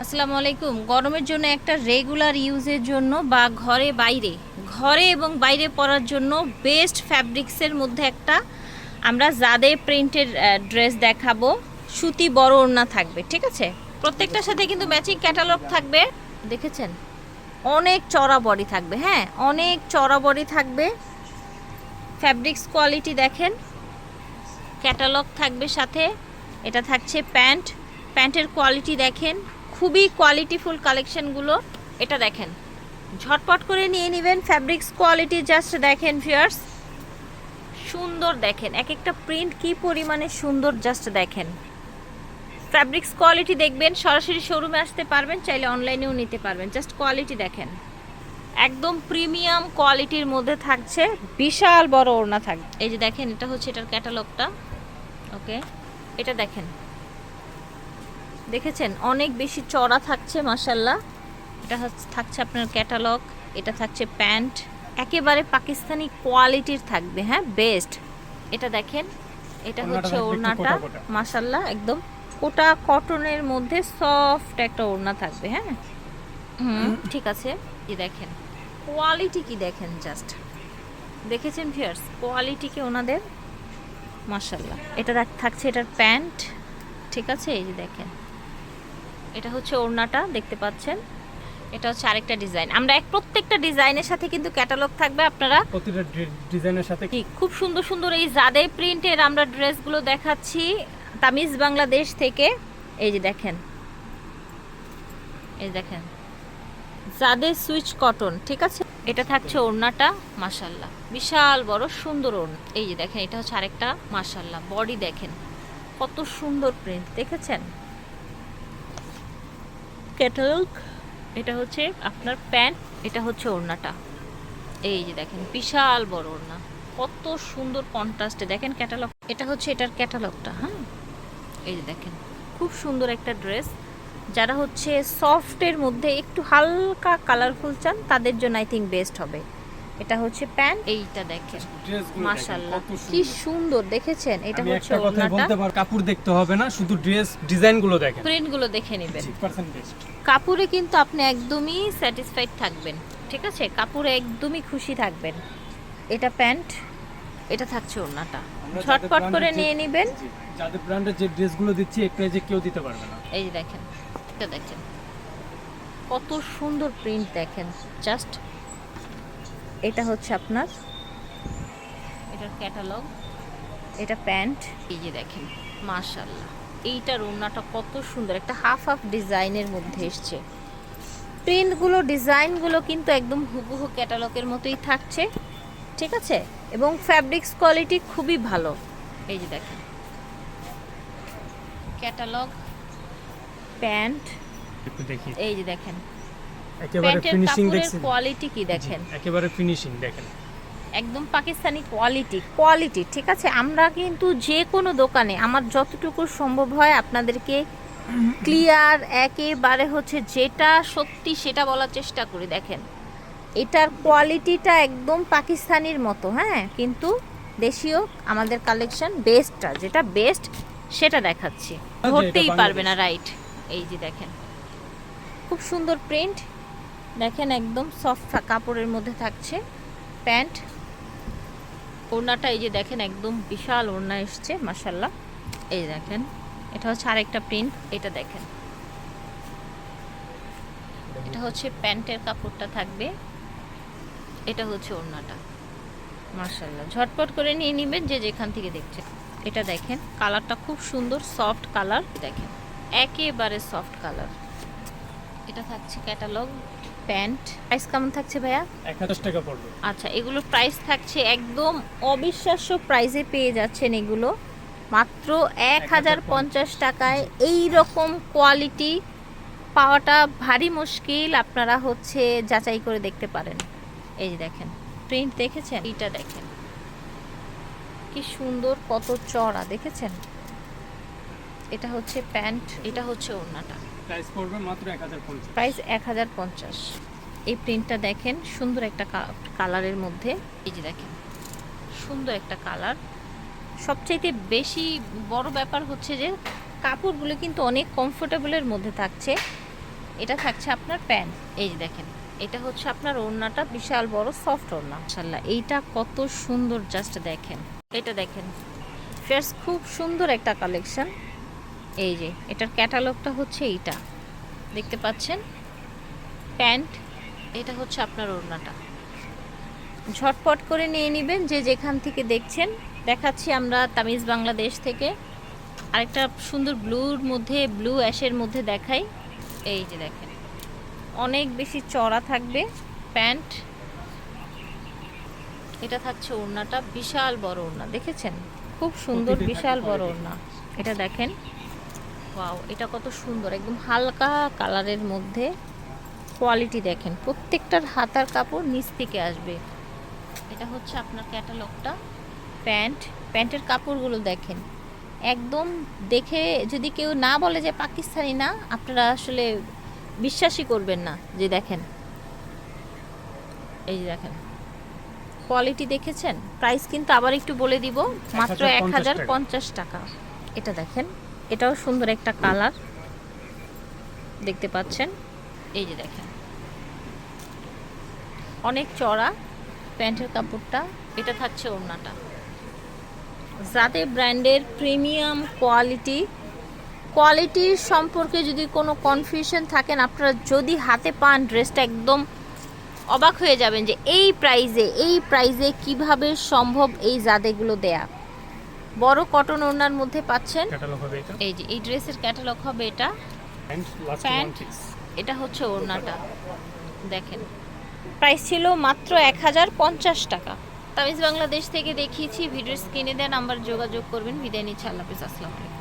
আসসালামু আলাইকুম। গরমের জন্য একটা রেগুলার ইউজের জন্য বা ঘরে এবং বাইরে পরার জন্য বেস্ট ফ্যাব্রিক্সের মধ্যে একটা আমরা জাদে প্রিন্টের ড্রেস দেখাবো। সুতি বড় ওড়না থাকবে, ঠিক আছে? প্রত্যেকটার সাথে কিন্তু ম্যাচিং ক্যাটালগ থাকবে। দেখেছেন, অনেক চড়া বডি থাকবে। হ্যাঁ, অনেক চড়া বডি থাকবে। ফ্যাব্রিক্স কোয়ালিটি দেখেন, ক্যাটালগ থাকবে সাথে। এটা থাকছে প্যান্ট, প্যান্টের কোয়ালিটি দেখেন, খুবই কোয়ালিটিফুল কালেকশনগুলো। এটা দেখেন, ঝটপট করে নিয়ে নেবেন। ফ্যাব্রিক্স কোয়ালিটি জাস্ট দেখেন ভিউয়ার্স, সুন্দর দেখেন, এক একটা প্রিন্ট কি পরিমাণে সুন্দর, জাস্ট দেখেন। ফ্যাব্রিক্স কোয়ালিটি দেখবেন, সরাসরি শোরুমে আসতে পারবেন, চাইলে অনলাইনেও নিতে পারবেন। জাস্ট কোয়ালিটি দেখেন, একদম প্রিমিয়াম কোয়ালিটির মধ্যে থাকছে। বিশাল বড় ওড়না থাকবে। এই যে দেখেন, এটা হচ্ছে এটার ক্যাটালগটা। ওকে, এটা দেখেন, দেখেছেন অনেক বেশি চড়া থাকছে মাশাল্লাহ। এটা থাকছে আপনার ক্যাটালগ, এটা থাকছে প্যান্ট, একেবারে পাকিস্তানি কোয়ালিটির থাকবে। হ্যাঁ, বেস্ট। এটা দেখেন, এটা হচ্ছে ওড়নাটা মাশাল্লাহ, একদম কোটা কটনের মধ্যে সফট একটা ওড়না থাকবে। হ্যাঁ, ঠিক আছে। এই দেখেন কোয়ালিটি কি দেখেন, জাস্ট দেখেছেন ভিউয়ার্স কোয়ালিটি কি ওনাদের, মাশাল্লাহ। এটা থাকছে এটার প্যান্ট, ঠিক আছে। এই যে দেখেন, এটা হচ্ছে ওড়নাটা, দেখতে পাচ্ছেন। এটা হচ্ছে আরেকটা ডিজাইন। আমরা প্রত্যেকটা ডিজাইনের সাথে কিন্তু ক্যাটালগ থাকবে, আপনারা প্রতিটা ডিজাইনের সাথে খুব সুন্দর সুন্দর এই জাদে প্রিন্টের আমরা ড্রেসগুলো দেখাচ্ছি তামিজ বাংলাদেশ থেকে। এই যে দেখেন, এই দেখেন জাদে সুইচ কটন, ঠিক আছে। এটা থাকছে ওড়নাটা, মাশাল্লাহ বিশাল বড় সুন্দর ওড়না। এই যে দেখেন, এটা হচ্ছে আরেকটা, মাশাল্লাহ বডি দেখেন কত সুন্দর প্রিন্ট, দেখেছেন। ক্যাটালগ, এটা হচ্ছে আপনার প্যান্ট, এটা হচ্ছে ওড়নাটা। এই যে দেখেন বিশাল বড় ওড়না, কত সুন্দর কন্ট্রাস্টে দেখেন ক্যাটালগ। এটা হচ্ছে এটার ক্যাটালগটা। হ্যাঁ, এই যে দেখেন খুব সুন্দর একটা ড্রেস। যারা হচ্ছে সফটের মধ্যে একটু হালকা কালারফুল চান, তাদের জন্য আই থিঙ্ক বেস্ট হবে। এটা হচ্ছে প্যান্ট, এইটা দেখেন মাশাআল্লাহ কি সুন্দর, দেখেছেন। এটা হচ্ছে ওড়নাটা। কাপড় দেখতে হবে না, শুধু ড্রেস ডিজাইনগুলো দেখেন, প্রিন্টগুলো দেখে নেবেন। 100% বেস্ট। কাপড়ে কিন্তু আপনি একদমই স্যাটিসফাইড থাকবেন, ঠিক আছে। কাপড়ে একদমই খুশি থাকবেন। এটা প্যান্ট, এটা থাকছে ওড়নাটা। ঝটপট করে নিয়ে নেবেন। যাদের ব্র্যান্ডের যে ড্রেসগুলো দিচ্ছি এই প্রাইসে কেউ দিতে পারবে না। এই যে দেখেন, এটা দেখেন কত সুন্দর প্রিন্ট দেখেন, জাস্ট। এটা হচ্ছে আপনার এটার ক্যাটালগ, এটা প্যান্ট। এই যে দেখেন মাশাআল্লাহ, এইটার ওড়নাটা কত সুন্দর, একটা হাফ হাফ ডিজাইনের মধ্যে এসছে। প্রিন্টগুলো ডিজাইনগুলো কিন্তু একদম হুবহু ক্যাটালগের মতোই থাকছে, ঠিক আছে। এবং ফ্যাব্রিক্স কোয়ালিটি খুবই ভালো। এই যে দেখেন ক্যাটালগ, প্যান্ট, একটু দেখি। এই যে দেখেন একেবারে ফিনিশিং দেখছেন, কোয়ালিটি কি দেখেন, একেবারে ফিনিশিং দেখেন, একদম পাকিস্তানি কোয়ালিটি, ঠিক আছে। আমরা কিন্তু যে কোনো দোকানে আমার যতটুকু সম্ভব হয় আপনাদেরকে ক্লিয়ার একেবারে হচ্ছে যেটা সত্যি সেটা বলার চেষ্টা করি। দেখেন এটার কোয়ালিটিটা একদম পাকিস্তানির মতো, হ্যাঁ, কিন্তু দেশীয় আমাদের কালেকশন বেস্টটা, যেটা বেস্ট সেটা দেখাচ্ছি, ধরতেই পারবে না, রাইট। এই যে দেখেন খুব সুন্দর প্রিন্ট দেখেন, একদম সফট কাপড়ের মধ্যে থাকছে। প্যান্ট, ওড়নাটা এই যে দেখেন একদম বিশাল ওড়না এসছে মাশাল্লাহ। এই দেখেন, এটা হচ্ছে আরেকটা প্রিন্ট। এটা দেখেন, এটা হচ্ছে প্যান্টের কাপড়টা থাকবে, এটা হচ্ছে ওড়নাটা মাশাল্লাহ। ঝটপট করে নিয়ে নেবেন যে যেখান থেকে দেখছেন। এটা দেখেন কালারটা খুব সুন্দর, সফট কালার দেখেন, একেবারে সফট কালার। এটা থাকছে ক্যাটালগ, প্যান্ট। প্রাইস কেমন থাকছে ভাইয়া? 1000 টাকা পড়বে। আচ্ছা, এগুলোর প্রাইস থাকছে একদম অবিশ্বাস্য প্রাইসে পেয়ে যাচ্ছেন এগুলো মাত্র 1050 টাকায়। এই রকম কোয়ালিটি পাওয়াটা ভারী মুশকিল, আপনারা হচ্ছে যাচাই করে দেখতে পারেন। এই যে দেখেন প্রিন্ট দেখেছেন, এইটা দেখেন কি সুন্দর, কত চড়া দেখেছেন। এটা হচ্ছে প্যান্ট, এটা হচ্ছে ওড়নাটা। প্রাইস পড়বে মাত্র 1050। প্রাইস 1050। এই প্রিন্টটা দেখেন, সুন্দর একটা কালারের মধ্যে। এই যে দেখেন সুন্দর একটা কালার। সবচাইতে বেশি বড় ব্যাপার হচ্ছে যে কাপড়গুলো কিন্তু অনেক কমফোর্টেবলের মধ্যে থাকছে। এটা থাকছে আপনার প্যান্ট। এই যে দেখেন, এটা হচ্ছে আপনার ওড়নাটা, বিশাল বড় সফট ওড়না। মাশাআল্লাহ, এইটা কত সুন্দর, জাস্ট দেখেন। এটা দেখেন ফ্রেশ, খুব সুন্দর একটা কালেকশন। এই যে এটার ক্যাটালগটা হচ্ছে এইটা, দেখতে পাচ্ছেন। প্যান্ট, এটা হচ্ছে আপনার ওড়নাটা। ঝটপট করে নিয়ে নেবেন যে যেখান থেকে দেখছেন। দেখাচ্ছি আমরা তামিজ বাংলাদেশ থেকে। আরেকটা সুন্দর ব্লুর মধ্যে, ব্লু অ্যাশের মধ্যে দেখাই। এই যে দেখেন, অনেক বেশি চড়া থাকবে প্যান্ট। এটা থাকছে ওড়নাটা, বিশাল বড় ওড়না, দেখেছেন? খুব সুন্দর, বিশাল বড় ওড়না। এটা দেখেন, ওয়াও, এটা কত সুন্দর, একদম হালকা কালারের মধ্যে। কোয়ালিটি দেখেন, প্রত্যেকটার হাতার কাপড় নিচ থেকে আসবে। এটা হচ্ছে আপনার ক্যাটালগটা। প্যান্ট, প্যান্টের কাপড়গুলো দেখেন, একদম দেখে যদি কেউ না বলে যে পাকিস্তানি না, আপনারা আসলে বিশ্বাসই করবেন না। যে দেখেন, এই যে দেখেন কোয়ালিটি, দেখেছেন? প্রাইস কিন্তু আবার একটু বলে দিব, মাত্র 1050 টাকা। এটা দেখেন, এটাও সুন্দর একটা কালার, দেখতে পাচ্ছেন। এই যে দেখেন, অনেক চড়া প্যান্টের কাপড়টা। এটা থাকছে ওড়নাটা। জাদে ব্র্যান্ডের প্রিমিয়াম কোয়ালিটির সম্পর্কে যদি কোনো কনফিউশন থাকেন, আপনারা যদি হাতে পান ড্রেসটা, একদম অবাক হয়ে যাবেন যে এই প্রাইজে কিভাবে সম্ভব এই জাদেগুলো দেয়া। বড় কটন ওড়নার মধ্যে পাচ্ছেন। ক্যাটালগ হবে এটা। এই যে এই ড্রেসের ক্যাটালগ হবে এটা। প্যান্ট, এটা হচ্ছে ওড়নাটা, দেখেন। প্রাইস ছিল মাত্র 1050 টাকা। তামিজ বাংলাদেশ থেকে দেখিয়েছি। ভিডিওর স্ক্রিনে দেন নাম্বার যোগাযোগ করবেন। বিদায় নিচ্ছি, আল্লাহ হাফেজ, আসসালামু আলাইকুম।